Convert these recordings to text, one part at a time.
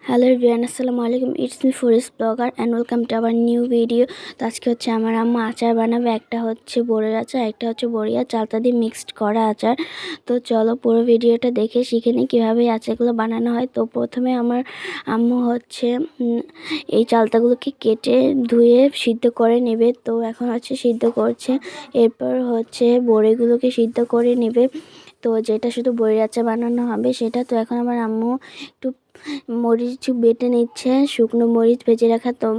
Hello everyone, আসসালামু আলাইকুম। It's me Faris blogger and welcome to our new video. তো আজকে হচ্ছে আমার আম্মা আচার বানাবে। একটা হচ্ছে বড়ির আচার, একটা হচ্ছে বড়ি আর চালতা দিয়ে মিক্সড করা আচার। তো চলো পুরো ভিডিওটা দেখে শিখে নিই কীভাবে এই আচারগুলো বানানো হয়। তো প্রথমে আমার আম্মু হচ্ছে এই চালতাগুলোকে কেটে ধুয়ে সিদ্ধ করে নেবে। তো এখন হচ্ছে সিদ্ধ করছে, এরপর হচ্ছে বড়িগুলোকে সিদ্ধ করে নেবে। তো যেটা শুধু বড়ির আচার বানানো হবে সেটা। তো এখন আমার আম্মু একটু মরিচ বেটে নিচ্ছে, শুকনো মরিচ ভেজে রাখা। তো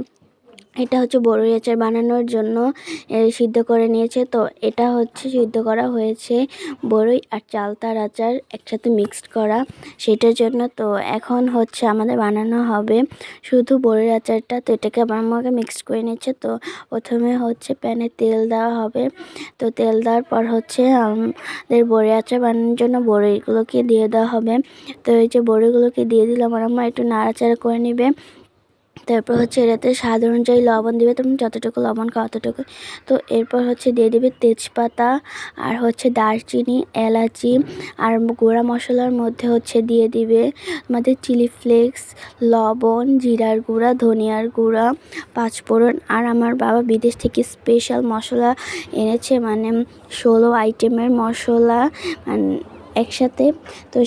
এটা হচ্ছে বড়ই আচার বানানোর জন্য সিদ্ধ করে নিয়েছে। তো এটা হচ্ছে সিদ্ধ করা হয়েছে বড়ই আর চালতার আচার একসাথে মিক্সড করা, সেটার জন্য। তো এখন হচ্ছে আমাদের বানানো হবে শুধু বড়ির আচারটা। তো এটাকে আমাকে মিক্সড করে নিচ্ছে। তো প্রথমে হচ্ছে প্যানে তেল দেওয়া হবে। তো তেল দেওয়ার পর হচ্ছে আমাদের বড়ি আচার বানানোর জন্য বড়িগুলোকে দিয়ে দেওয়া হবে। তো এই যে বড়িগুলোকে দিয়ে দিলে আমার আম্মা একটু নাড়াচাড়া করে নেবে। তারপর হচ্ছে এটাতে স্বাদ অনুযায়ী লবণ দিবে, তুমি যতটুকু লবণ খাও অতটুকু। তো এরপর হচ্ছে দিয়ে দিবে তেজপাতা আর হচ্ছে দারচিনি, এলাচি আর গুঁড়া মশলার মধ্যে হচ্ছে দিয়ে দিবে আমাদের চিলি ফ্লেক্স, লবণ, জিরার গুঁড়া, ধনিয়ার গুঁড়া, পাঁচফোড়ন। আর আমার বাবা বিদেশ থেকে স্পেশাল মশলা এনেছে, মানে 16 আইটেমের মশলা একসাথে। তো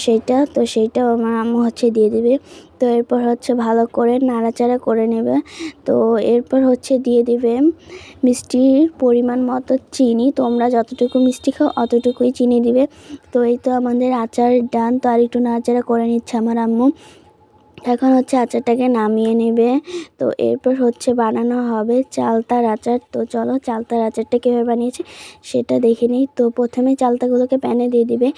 সেইটা আমার আম্মু হচ্ছে দিয়ে দিবে। তো এরপর হচ্ছে ভালো করে নাড়াচাড়া করে নেবে। তো এরপর হচ্ছে দিয়ে দিবে মিষ্টির পরিমাণ মতো চিনি, তোমরা যতটুকু মিষ্টি খাও অতটুকুই চিনি দিবে। তো এই তো আমাদের আচার ডান। তো আর একটু নাড়াচাড়া করে নিচ্ছে আমার আম্মু। এখন হচ্ছে আচারটাকে নামিয়ে নেবে। তো এরপর হচ্ছে বানানো হবে চালতার আচার। তো চলো চালতার আচারটা কীভাবে বানিয়েছে সেটা দেখে নিই। তো প্রথমে চালতাগুলোকে প্যানে দিয়ে দিবে।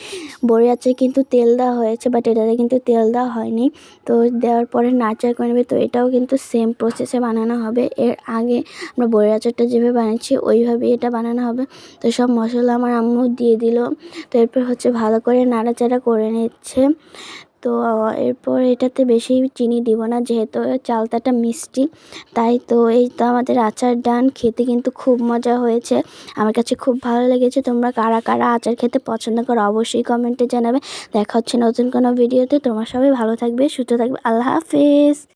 বড়ি আচার কিন্তু তেল দেওয়া হয়েছে, বাট এটাতে কিন্তু তেল দেওয়া হয়নি। তো দেওয়ার পরে নাড়াচাড়া করে নেবে। তো এটাও কিন্তু সেম প্রসেসে বানানো হবে। এর আগে আমরা বড়ি আচারটা যেভাবে বানিয়েছি ওইভাবেই এটা বানানো হবে। তো সব মশলা আমার আম্মু দিয়ে দিল। তো এরপর হচ্ছে ভালো করে নাড়াচাড়া করে নিচ্ছে। তো এরপর এটাতে বেশি চিনি দিব না, যেহেতু চালতাটা মিষ্টি তাই। তো এই তো আমাদের আচার ডান। খেতে কিন্তু খুব মজা হয়েছে, আমার কাছে খুব ভালো লেগেছে। তোমরা কারা কারা আচার খেতে পছন্দ করো অবশ্যই কমেন্টে জানাবে। দেখা হচ্ছে নতুন কোনো ভিডিওতে। তোমরা সবাই ভালো থাকবে, সুস্থ থাকবে। আল্লাহ হাফেজ।